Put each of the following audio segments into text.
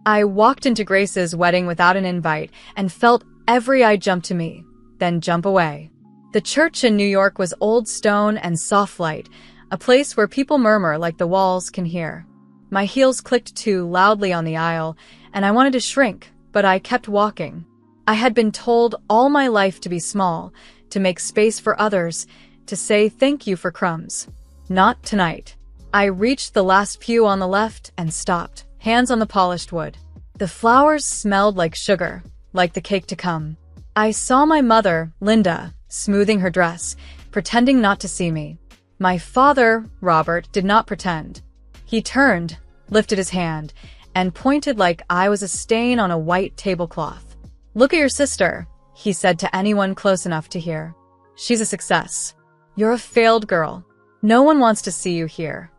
I walked into Grace's wedding without an invite and felt every eye jump to me, then jump away. The church in New York was old stone and soft light, a place where people murmur like the walls can hear. My heels clicked too loudly on the aisle, and I wanted to shrink, but I kept walking. I had been told all my life to be small, to make space for others, to say thank you for crumbs. Not tonight. I reached the last pew on the left and stopped, hands on the polished wood. The flowers smelled like sugar, like the cake to come. I saw my mother, Linda, smoothing her dress, pretending not to see me. My father, Robert, did not pretend. He turned, lifted his hand, and pointed like I was a stain on a white tablecloth. "Look at your sister," he said to anyone close enough to hear. "She's a success. You're a failed girl. No one wants to see you here."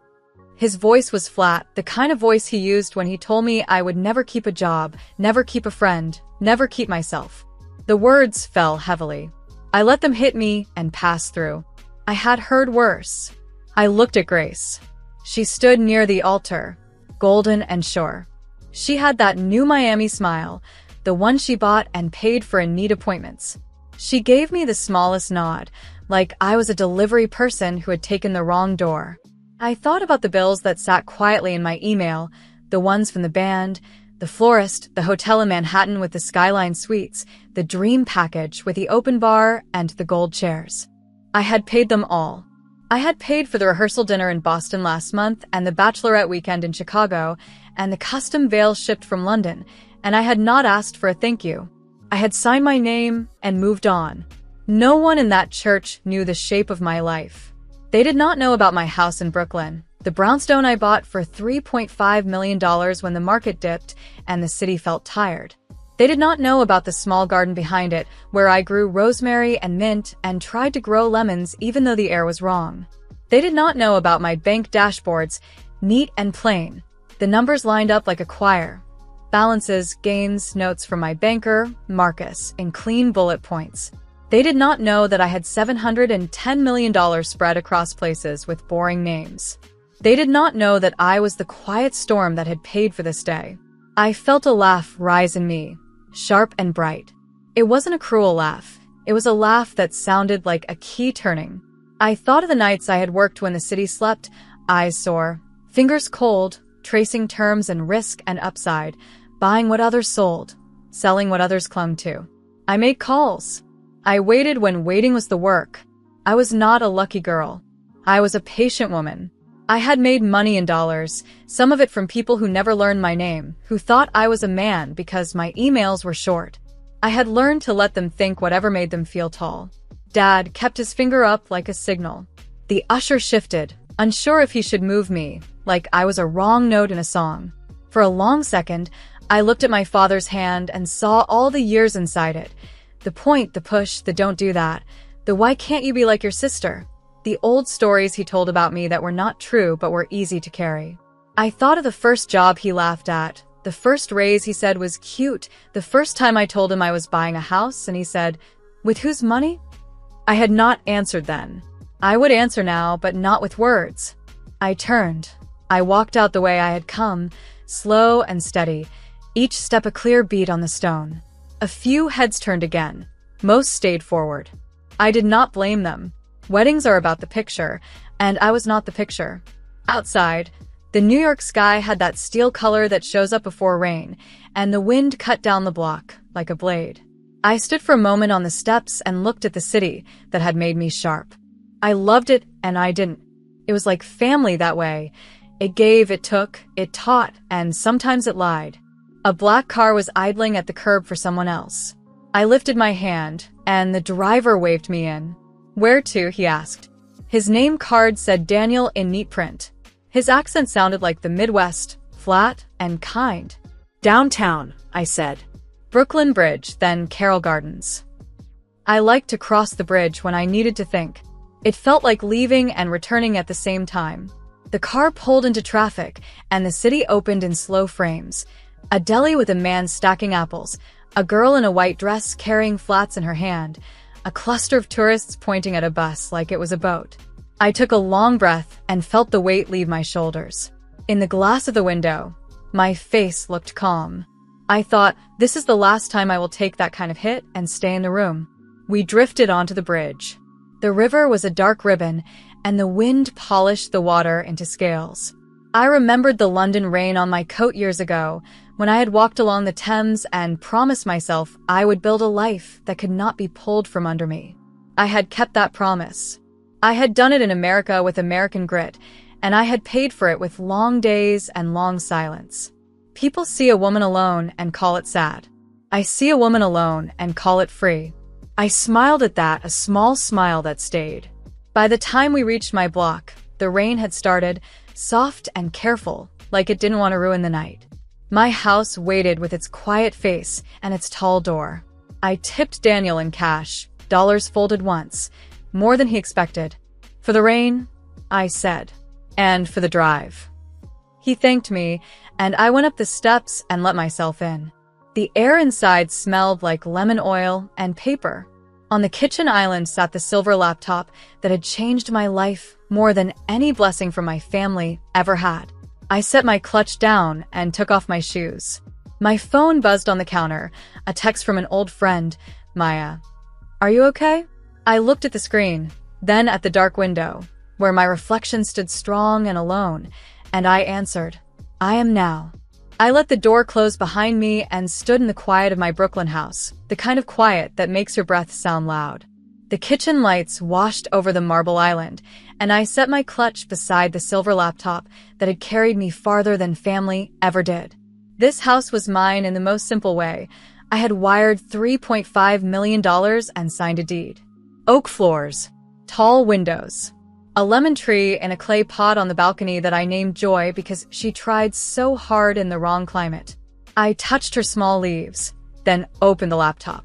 His voice was flat, the kind of voice he used when he told me I would never keep a job, never keep a friend, never keep myself. The words fell heavily. I let them hit me and pass through. I had heard worse. I looked at Grace. She stood near the altar, golden and sure. She had that new Miami smile, the one she bought and paid for in neat appointments. She gave me the smallest nod, like I was a delivery person who had taken the wrong door. I thought about the bills that sat quietly in my email, the ones from the band, the florist, the hotel in Manhattan with the Skyline Suites, the dream package with the open bar and the gold chairs. I had paid them all. I had paid for the rehearsal dinner in Boston last month and the bachelorette weekend in Chicago and the custom veil shipped from London, and I had not asked for a thank you. I had signed my name and moved on. No one in that church knew the shape of my life. They did not know about my house in Brooklyn, the brownstone I bought for $3.5 million when the market dipped and the city felt tired. They did not know about the small garden behind it, where I grew rosemary and mint and tried to grow lemons even though the air was wrong. They did not know about my bank dashboards, neat and plain. The numbers lined up like a choir. Balances, gains, notes from my banker, Marcus, in clean bullet points. They did not know that I had $710 million spread across places with boring names. They did not know that I was the quiet storm that had paid for this day. I felt a laugh rise in me, sharp and bright. It wasn't a cruel laugh. It was a laugh that sounded like a key turning. I thought of the nights I had worked when the city slept, eyes sore, fingers cold, tracing terms and risk and upside, buying what others sold, selling what others clung to. I made calls. I waited when waiting was the work. I was not a lucky girl. I was a patient woman. I had made money in dollars, some of it from people who never learned my name, who thought I was a man because my emails were short. I had learned to let them think whatever made them feel tall. Dad kept his finger up like a signal. The usher shifted, unsure if he should move me, like I was a wrong note in a song. For a long second, I looked at my father's hand and saw all the years inside it. The point, the push, the don't do that, the why can't you be like your sister, the old stories he told about me that were not true but were easy to carry. I thought of the first job he laughed at, the first raise he said was cute, the first time I told him I was buying a house and he said, "With whose money?" I had not answered then. I would answer now, but not with words. I turned. I walked out the way I had come, slow and steady, each step a clear beat on the stone. A few heads turned again. Most stayed forward. I did not blame them. Weddings are about the picture, and I was not the picture. Outside, the New York sky had that steel color that shows up before rain, and the wind cut down the block like a blade. I stood for a moment on the steps and looked at the city that had made me sharp. I loved it, and I didn't. It was like family that way. It gave, it took, it taught, and sometimes it lied. A black car was idling at the curb for someone else. I lifted my hand, and the driver waved me in. "Where to?" he asked. His name card said Daniel in neat print. His accent sounded like the Midwest, flat and kind. "Downtown," I said. "Brooklyn Bridge, then Carroll Gardens." I liked to cross the bridge when I needed to think. It felt like leaving and returning at the same time. The car pulled into traffic, and the city opened in slow frames. A deli with a man stacking apples, a girl in a white dress carrying flats in her hand, a cluster of tourists pointing at a bus like it was a boat. I took a long breath and felt the weight leave my shoulders. In the glass of the window, My face looked calm. I thought, this is the last time I will take that kind of hit and stay in the room. We drifted onto the bridge. The river was a dark ribbon, and the wind polished the water into scales. I remembered the London rain on my coat years ago, when I had walked along the Thames and promised myself I would build a life that could not be pulled from under me. I had kept that promise. I had done it in America with American grit, and I had paid for it with long days and long silence. People see a woman alone and call it sad. I see a woman alone and call it free. I smiled at that, a small smile that stayed. By the time we reached my block, the rain had started, soft and careful, like it didn't want to ruin the night. My house waited with its quiet face and its tall door. I tipped Daniel in cash, dollars folded once, more than he expected. For the rain, I said, and for the drive. He thanked me, and I went up the steps and let myself in. The air inside smelled like lemon oil and paper. On the kitchen island sat the silver laptop that had changed my life more than any blessing from my family ever had. I set my clutch down and took off my shoes. My phone buzzed on the counter, a text from an old friend, Maya. Are you okay? I looked at the screen, then at the dark window, where my reflection stood strong and alone, and I answered, I am now. I let the door close behind me and stood in the quiet of my Brooklyn house, the kind of quiet that makes your breath sound loud. The kitchen lights washed over the marble island, and I set my clutch beside the silver laptop that had carried me farther than family ever did. This house was mine in the most simple way. I had wired $3.5 million and signed a deed. Oak floors, tall windows, a lemon tree in a clay pot on the balcony that I named Joy because she tried so hard in the wrong climate. I touched her small leaves, then opened the laptop.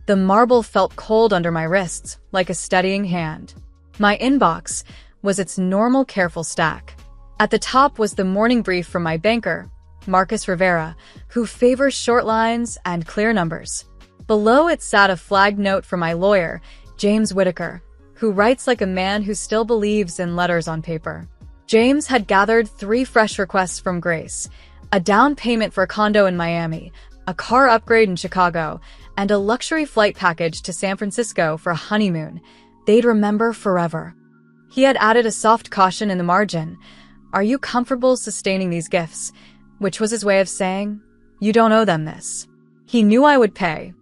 The marble felt cold under my wrists, like a steadying hand. My inbox was its normal careful stack. At the top was the morning brief from my banker, Marcus Rivera, who favors short lines and clear numbers. Below it sat a flagged note from my lawyer, James Whitaker, who writes like a man who still believes in letters on paper. James had gathered 3 fresh requests from Grace, a down payment for a condo in Miami, a car upgrade in Chicago, and a luxury flight package to San Francisco for a honeymoon they'd remember forever. He had added a soft caution in the margin. Are you comfortable sustaining these gifts? Which was his way of saying, you don't owe them this. He knew I would pay.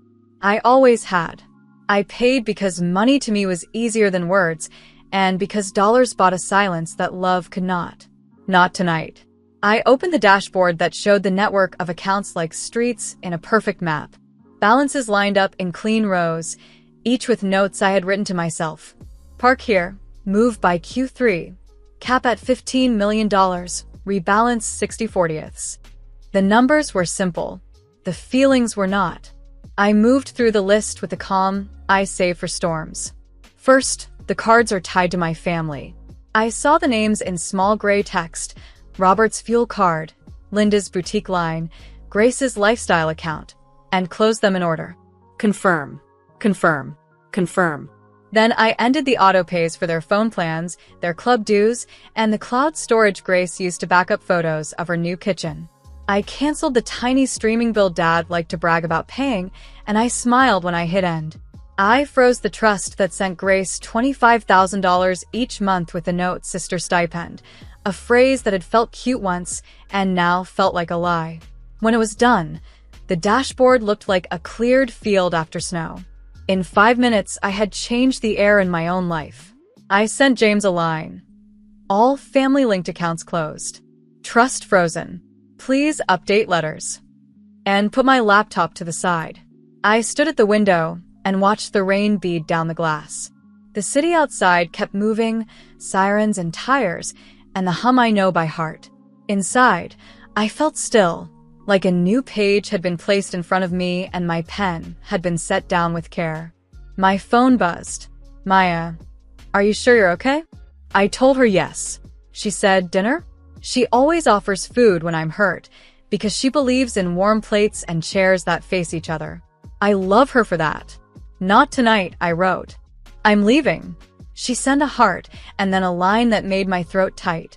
I always had. I paid because money to me was easier than words, and because dollars bought a silence that love could not. Not tonight. I opened the dashboard that showed the network of accounts like streets in a perfect map. Balances lined up in clean rows, each with notes I had written to myself. Park here, move by Q3, cap at $15 million, rebalance 60/40ths. The numbers were simple. The feelings were not. I moved through the list with a calm, I save for storms. First, the cards are tied to my family. I saw the names in small gray text, Robert's fuel card, Linda's boutique line, Grace's lifestyle account, and closed them in order. Confirm, confirm, confirm. Then I ended the auto-pays for their phone plans, their club dues, and the cloud storage Grace used to back up photos of her new kitchen. I canceled the tiny streaming bill Dad liked to brag about paying, and I smiled when I hit end. I froze the trust that sent Grace $25,000 each month with the note sister stipend, a phrase that had felt cute once and now felt like a lie. When it was done, the dashboard looked like a cleared field after snow. In 5 minutes, I had changed the air in my own life. I sent James a line. All family-linked accounts closed. Trust frozen. Please update letters. And put my laptop to the side. I stood at the window and watched the rain bead down the glass. The city outside kept moving, sirens and tires, and the hum I know by heart. Inside, I felt still, like a new page had been placed in front of me and my pen had been set down with care. My phone buzzed. Maya, are you sure you're okay? I told her yes. She said, dinner? She always offers food when I'm hurt, because she believes in warm plates and chairs that face each other. I love her for that. Not tonight, I wrote. I'm leaving. She sent a heart and then a line that made my throat tight.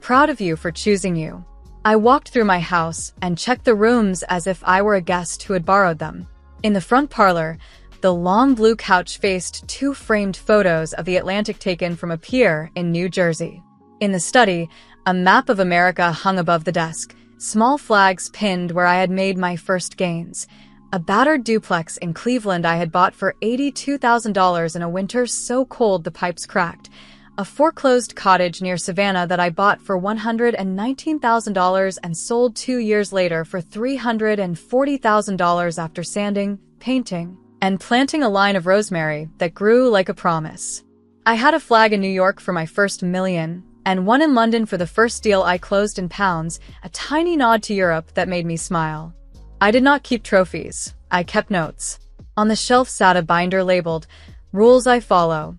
Proud of you for choosing you. I walked through my house and checked the rooms as if I were a guest who had borrowed them. In the front parlor, the long blue couch faced 2 framed photos of the Atlantic taken from a pier in New Jersey. In the study, a map of America hung above the desk, small flags pinned where I had made my first gains. A battered duplex in Cleveland I had bought for $82,000 in a winter so cold the pipes cracked. A foreclosed cottage near Savannah that I bought for $119,000 and sold 2 years later for $340,000 after sanding, painting, and planting a line of rosemary that grew like a promise. I had a flag in New York for my first million, and one in London for the first deal I closed in pounds, a tiny nod to Europe that made me smile. I did not keep trophies. I kept notes. On the shelf sat a binder labeled, "Rules I Follow,"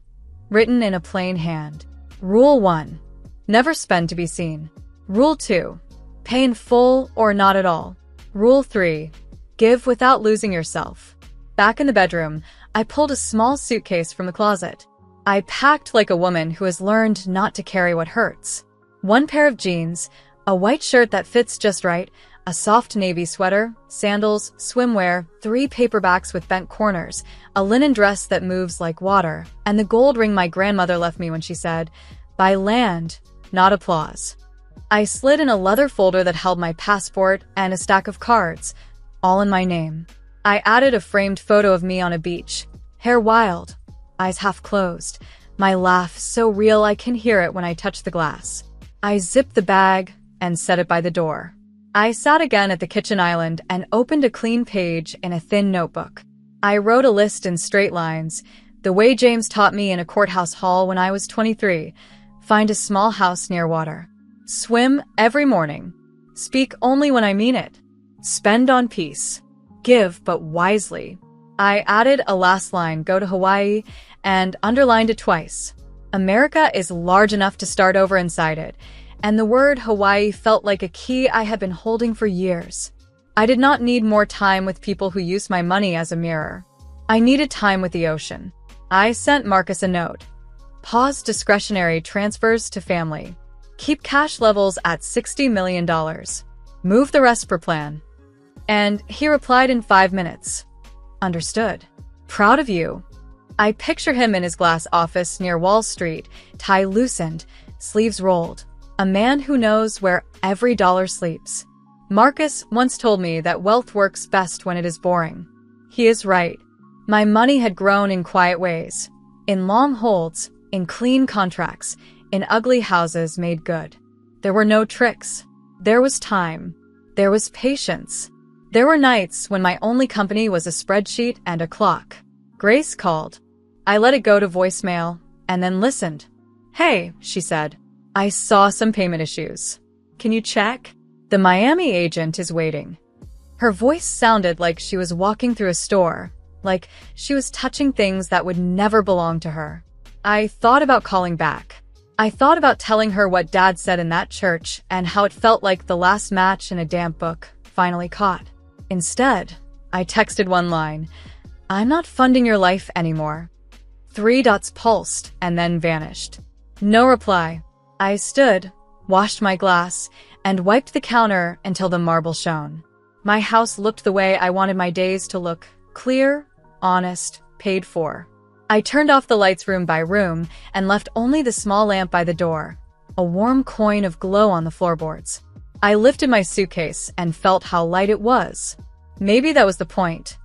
written in a plain hand. Rule 1. Never spend to be seen. Rule 2. Pay in full or not at all. Rule 3. Give without losing yourself. Back in the bedroom, I pulled a small suitcase from the closet. I packed like a woman who has learned not to carry what hurts. 1 pair of jeans, a white shirt that fits just right, a soft navy sweater, sandals, swimwear, 3 paperbacks with bent corners, a linen dress that moves like water, and the gold ring my grandmother left me when she said, "By land, not applause." I slid in a leather folder that held my passport and a stack of cards, all in my name. I added a framed photo of me on a beach, hair wild, eyes half closed, my laugh so real I can hear it when I touch the glass. I zipped the bag and set it by the door. I sat again at the kitchen island and opened a clean page in a thin notebook. I wrote a list in straight lines, the way James taught me in a courthouse hall when I was 23. Find a small house near water. Swim every morning. Speak only when I mean it. Spend on peace. Give, but wisely. I added a last line, go to Hawaii, and underlined it twice. America is large enough to start over inside it, and the word Hawaii felt like a key I had been holding for years. I did not need more time with people who used my money as a mirror. I needed time with the ocean. I sent Marcus a note. Pause discretionary transfers to family. Keep cash levels at $60 million. Move the rest per plan. And he replied in 5 minutes. Understood. Proud of you. I picture him in his glass office near Wall Street, tie loosened, sleeves rolled. A man who knows where every dollar sleeps. Marcus once told me that wealth works best when it is boring. He is right. My money had grown in quiet ways. In long holds, in clean contracts, in ugly houses made good. There were no tricks. There was time. There was patience. There were nights when my only company was a spreadsheet and a clock. Grace called. I let it go to voicemail, and then listened. "Hey," she said. "I saw some payment issues. Can you check? The Miami agent is waiting." Her voice sounded like she was walking through a store, like she was touching things that would never belong to her. I thought about calling back. I thought about telling her what Dad said in that church and how it felt like the last match in a damp book, finally caught. Instead, I texted 1 line. "I'm not funding your life anymore." 3 dots pulsed and then vanished. No reply. I stood, washed my glass, and wiped the counter until the marble shone. My house looked the way I wanted my days to look, clear, honest, paid for. I turned off the lights room by room and left only the small lamp by the door, a warm coin of glow on the floorboards. I lifted my suitcase and felt how light it was. Maybe that was the point,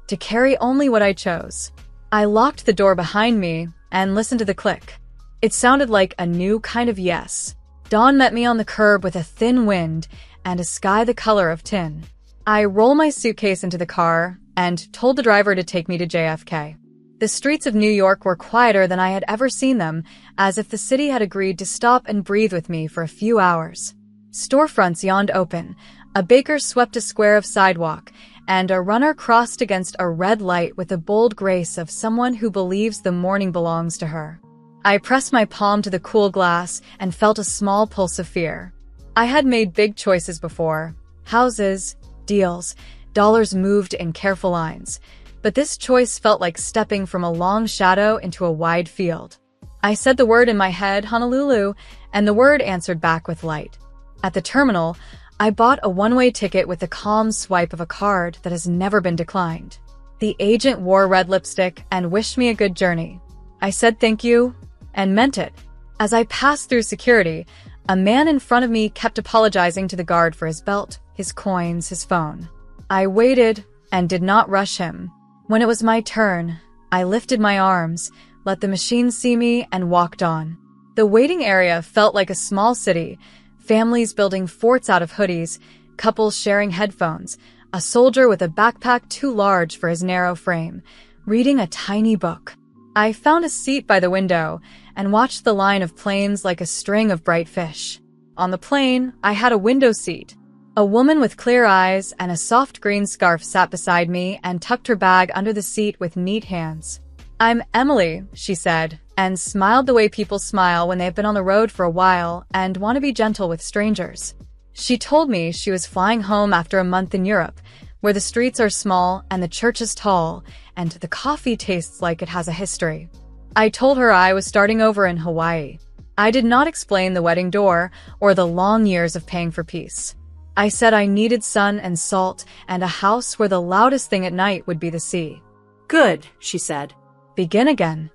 to carry only what I chose. I locked the door behind me and listened to the click. It sounded like a new kind of yes. Dawn met me on the curb with a thin wind and a sky the color of tin. I rolled my suitcase into the car and told the driver to take me to JFK. The streets of New York were quieter than I had ever seen them, as if the city had agreed to stop and breathe with me for a few hours. Storefronts yawned open, a baker swept a square of sidewalk, and a runner crossed against a red light with the bold grace of someone who believes the morning belongs to her. I pressed my palm to the cool glass and felt a small pulse of fear. I had made big choices before. Houses, deals, dollars moved in careful lines. But this choice felt like stepping from a long shadow into a wide field. I said the word in my head, Honolulu, and the word answered back with light. At the terminal, I bought a one-way ticket with the calm swipe of a card that has never been declined. The agent wore red lipstick and wished me a good journey. I said thank you, and meant it. As I passed through security, a man in front of me kept apologizing to the guard for his belt, his coins, his phone. I waited and did not rush him. When it was my turn, I lifted my arms, let the machine see me, and walked on. The waiting area felt like a small city, families building forts out of hoodies, couples sharing headphones, a soldier with a backpack too large for his narrow frame, reading a tiny book. I found a seat by the window and watched the line of planes like a string of bright fish. On the plane, I had a window seat. A woman with clear eyes and a soft green scarf sat beside me and tucked her bag under the seat with neat hands. "I'm Emily," she said, and smiled the way people smile when they've been on the road for a while and want to be gentle with strangers. She told me she was flying home after a month in Europe, where the streets are small and the church is tall, and the coffee tastes like it has a history. I told her I was starting over in Hawaii. I did not explain the wedding door or the long years of paying for peace. I said I needed sun and salt and a house where the loudest thing at night would be the sea. "Good," she said. "Begin again."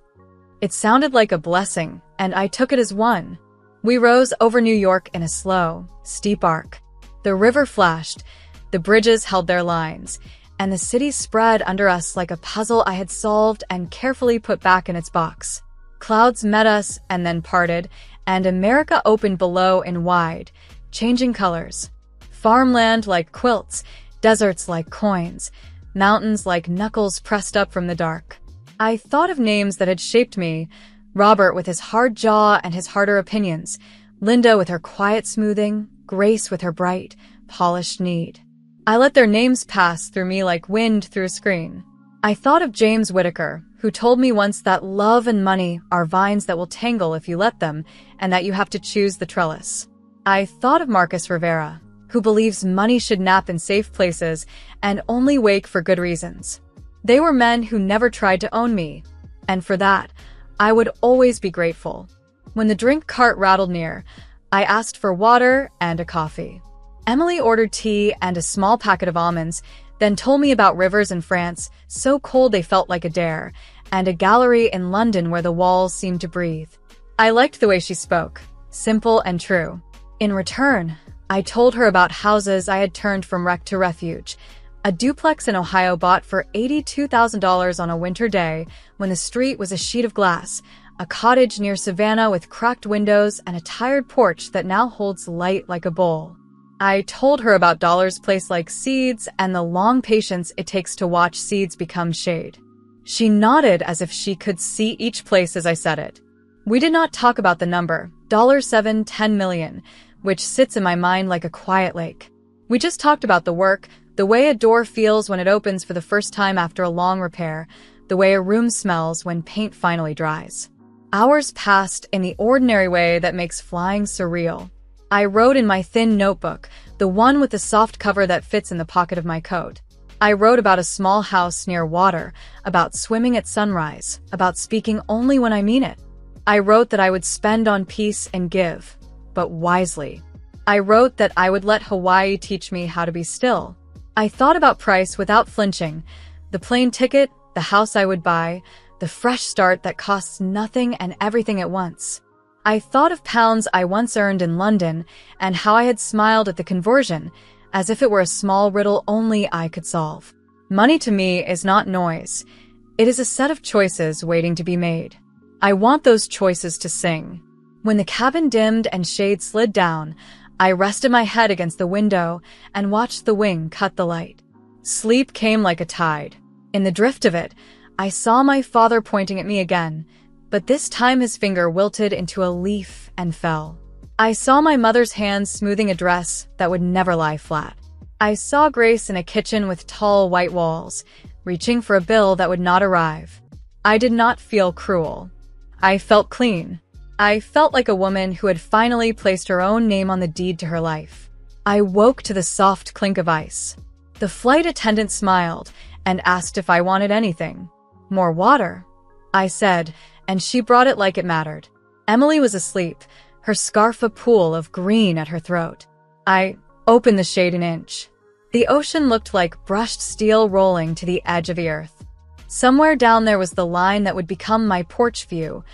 It sounded like a blessing, and I took it as one. We rose over New York in a slow, steep arc. The river flashed, the bridges held their lines, and the city spread under us like a puzzle I had solved and carefully put back in its box. Clouds met us and then parted, and America opened below in wide, changing colors. Farmland like quilts, deserts like coins, mountains like knuckles pressed up from the dark. I thought of names that had shaped me: Robert with his hard jaw and his harder opinions, Linda with her quiet smoothing, Grace with her bright, polished need. I let their names pass through me like wind through a screen. I thought of James Whittaker, who told me once that love and money are vines that will tangle if you let them, and that you have to choose the trellis. I thought of Marcus Rivera, who believes money should nap in safe places and only wake for good reasons. They were men who never tried to own me, and for that, I would always be grateful. When the drink cart rattled near, I asked for water and a coffee. Emily ordered tea and a small packet of almonds, then told me about rivers in France, so cold they felt like a dare, and a gallery in London where the walls seemed to breathe. I liked the way she spoke, simple and true. In return, I told her about houses I had turned from wreck to refuge. A duplex in Ohio bought for $82,000 on a winter day when the street was a sheet of glass, a cottage near Savannah with cracked windows and a tired porch that now holds light like a bowl. I told her about dollars placed like seeds and the long patience it takes to watch seeds become shade. She nodded as if she could see each place as I said it. We did not talk about the number, $7-10 million, which sits in my mind like a quiet lake. We just talked about the work, the way a door feels when it opens for the first time after a long repair, the way a room smells when paint finally dries. Hours passed in the ordinary way that makes flying surreal. I wrote in my thin notebook, the one with the soft cover that fits in the pocket of my coat. I wrote about a small house near water, about swimming at sunrise, about speaking only when I mean it. I wrote that I would spend on peace and give, but wisely. I wrote that I would let Hawaii teach me how to be still. I thought about price without flinching, the plane ticket, the house I would buy, the fresh start that costs nothing and everything at once. I thought of pounds I once earned in London and how I had smiled at the conversion, as if it were a small riddle only I could solve. Money to me is not noise. It is a set of choices waiting to be made. I want those choices to sing. When the cabin dimmed and shade slid down, I rested my head against the window and watched the wing cut the light. Sleep came like a tide. In the drift of it, I saw my father pointing at me again, but this time his finger wilted into a leaf and fell. I saw my mother's hands smoothing a dress that would never lie flat. I saw Grace in a kitchen with tall white walls, reaching for a bill that would not arrive. I did not feel cruel. I felt clean. I felt like a woman who had finally placed her own name on the deed to her life. I woke to the soft clink of ice. The flight attendant smiled and asked if I wanted anything. "More water," I said, and she brought it like it mattered. Emily was asleep, her scarf a pool of green at her throat. I Open the shade an inch. The ocean looked like brushed steel rolling to the edge of the earth. Somewhere down there was the line that would become my porch view,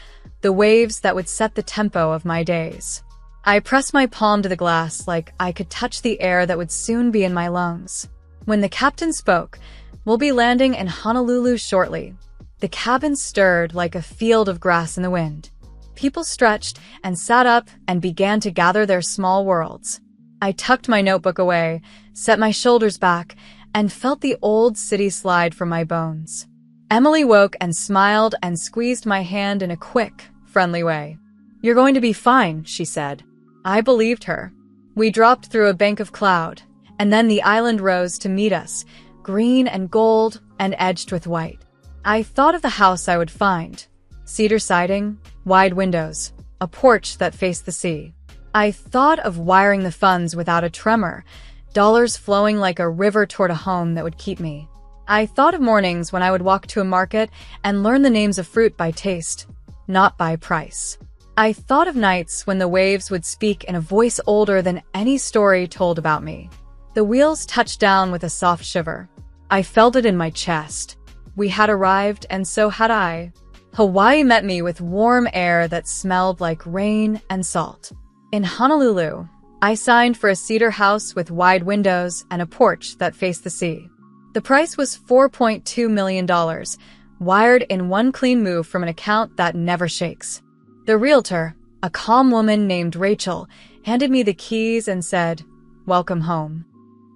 the waves that would set the tempo of my days. I pressed my palm to the glass like I could touch the air that would soon be in my lungs. When the captain spoke, "We'll be landing in Honolulu shortly," the cabin stirred like a field of grass in the wind. People stretched and sat up and began to gather their small worlds. I tucked my notebook away, set my shoulders back, and felt the old city slide from my bones. Emily woke and smiled and squeezed my hand in a quick, friendly way. "You're going to be fine," she said. I believed her. We dropped through a bank of cloud, and then the island rose to meet us, green and gold and edged with white. I thought of the house I would find. Cedar siding, wide windows, a porch that faced the sea. I thought of wiring the funds without a tremor, dollars flowing like a river toward a home that would keep me. I thought of mornings when I would walk to a market and learn the names of fruit by taste, not by price. I thought of nights when the waves would speak in a voice older than any story told about me. The wheels touched down with a soft shiver. I felt it in my chest. We had arrived, and so had I. Hawaii met me with warm air that smelled like rain and salt. In Honolulu, I signed for a cedar house with wide windows and a porch that faced the sea. The price was $4.2 million, wired in one clean move from an account that never shakes. The realtor, a calm woman named Rachel, handed me the keys and said, "Welcome home."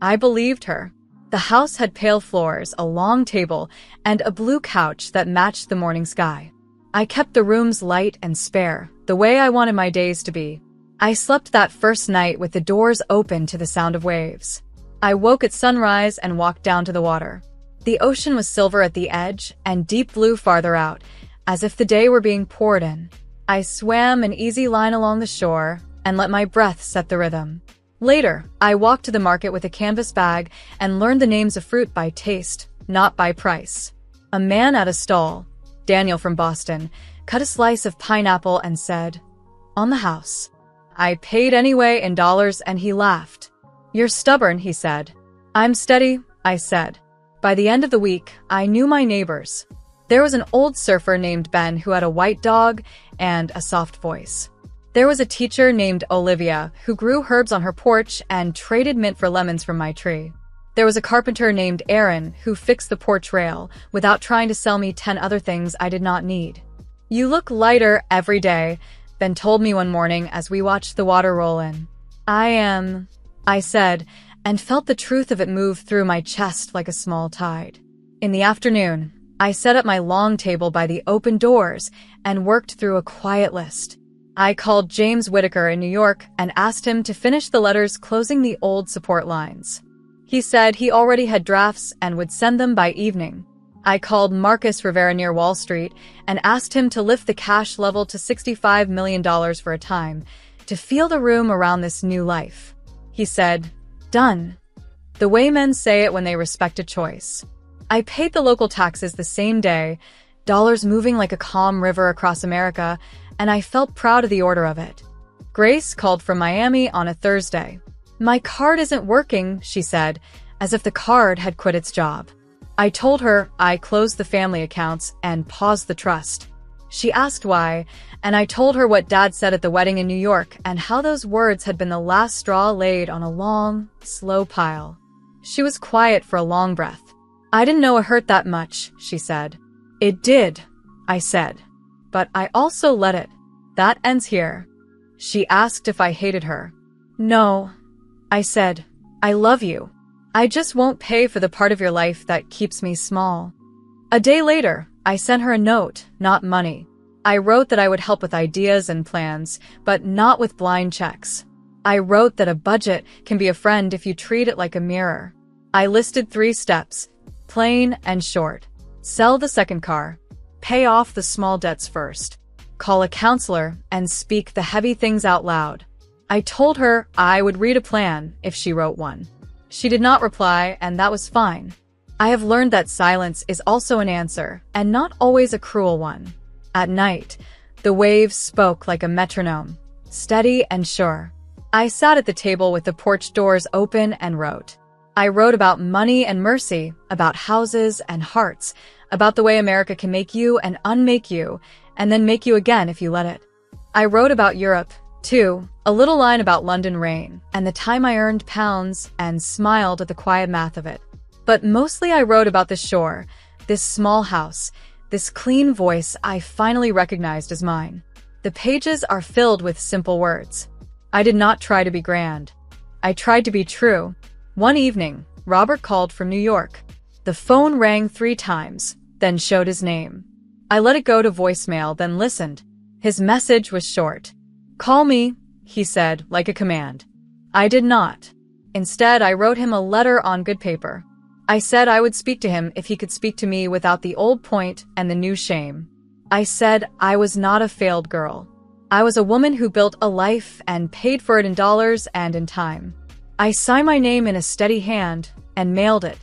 I believed her. The house had pale floors, a long table, and a blue couch that matched the morning sky. I kept the rooms light and spare, the way I wanted my days to be. I slept that first night with the doors open to the sound of waves. I woke at sunrise and walked down to the water. The ocean was silver at the edge and deep blue farther out, as if the day were being poured in. I swam an easy line along the shore and let my breath set the rhythm. Later, I walked to the market with a canvas bag and learned the names of fruit by taste, not by price. A man at a stall, Daniel from Boston, cut a slice of pineapple and said, "On the house." I paid anyway in dollars and he laughed. "You're stubborn," he said. "I'm steady," I said. By the end of the week, I knew my neighbors. There was an old surfer named Ben who had a white dog and a soft voice. There was a teacher named Olivia who grew herbs on her porch and traded mint for lemons from my tree. There was a carpenter named Aaron who fixed the porch rail without trying to sell me 10 other things I did not need. "You look lighter every day," Ben told me one morning as we watched the water roll in. I said, and felt the truth of it move through my chest like a small tide. In the afternoon, I set up my long table by the open doors and worked through a quiet list. I called James Whitaker in New York and asked him to finish the letters closing the old support lines. He said he already had drafts and would send them by evening. I called Marcus Rivera near Wall Street and asked him to lift the cash level to $65 million for a time, to feel the room around this new life. He said, "Done." The way men say it when they respect a choice. I paid the local taxes the same day, dollars moving like a calm river across America, and I felt proud of the order of it. Grace called from Miami on a Thursday. "My card isn't working," she said, as if the card had quit its job. I told her I closed the family accounts and paused the trust. She asked why, and I told her what Dad said at the wedding in New York and how those words had been the last straw laid on a long, slow pile. She was quiet for a long breath. "I didn't know it hurt that much," she said. "It did," I said. "But I also let it. That ends here." She asked if I hated her. "No," I said. "I love you. I just won't pay for the part of your life that keeps me small." A day later, I sent her a note, not money. I wrote that I would help with ideas and plans, but not with blind checks. I wrote that a budget can be a friend if you treat it like a mirror. I listed 3 steps, plain and short. Sell the second car. Pay off the small debts first. Call a counselor and speak the heavy things out loud. I told her I would read a plan if she wrote one. She did not reply, and that was fine. I have learned that silence is also an answer, and not always a cruel one. At night, the waves spoke like a metronome, steady and sure. I sat at the table with the porch doors open and wrote. I wrote about money and mercy, about houses and hearts, about the way America can make you and unmake you, and then make you again if you let it. I wrote about Europe, too, a little line about London rain, and the time I earned pounds and smiled at the quiet math of it. But mostly I wrote about the shore, this small house, this clean voice I finally recognized as mine. The pages are filled with simple words. I did not try to be grand. I tried to be true. One evening, Robert called from New York. The phone rang 3 times, then showed his name. I let it go to voicemail, then listened. His message was short. "Call me," he said, like a command. I did not. Instead, I wrote him a letter on good paper. I said I would speak to him if he could speak to me without the old point and the new shame. I said I was not a failed girl. I was a woman who built a life and paid for it in dollars and in time. I signed my name in a steady hand and mailed it.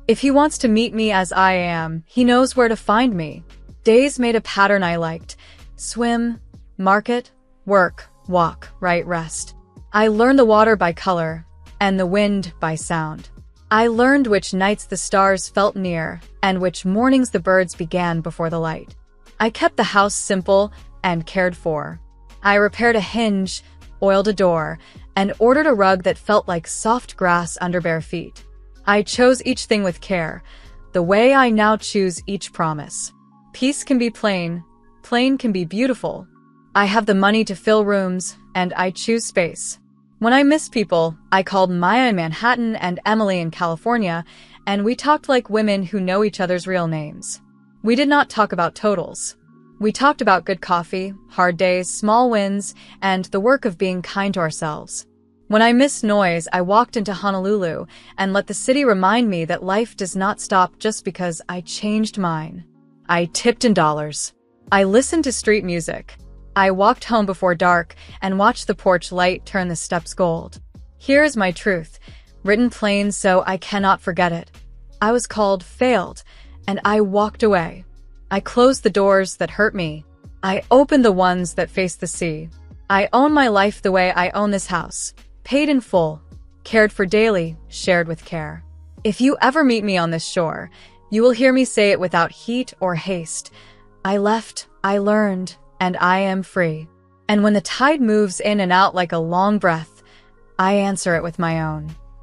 If he wants to meet me as I am, he knows where to find me. Days made a pattern I liked. Swim, market, work, walk, write, rest. I learned the water by color and the wind by sound. I learned which nights the stars felt near and which mornings the birds began before the light. I kept the house simple and cared for. I repaired a hinge, oiled a door, and ordered a rug that felt like soft grass under bare feet. I chose each thing with care, the way I now choose each promise. Peace can be plain, plain can be beautiful. I have the money to fill rooms, and I choose space. When I missed people, I called Maya in Manhattan and Emily in California, and we talked like women who know each other's real names. We did not talk about totals. We talked about good coffee, hard days, small wins, and the work of being kind to ourselves. When I missed noise, I walked into Honolulu and let the city remind me that life does not stop just because I changed mine. I tipped in dollars. I listened to street music. I walked home before dark and watched the porch light turn the steps gold. Here is my truth, written plain so I cannot forget it. I was called failed, and I walked away. I closed the doors that hurt me. I opened the ones that face the sea. I own my life the way I own this house. Paid in full, cared for daily, shared with care. If you ever meet me on this shore, you will hear me say it without heat or haste. I left, I learned, and I am free. And when the tide moves in and out like a long breath, I answer it with my own.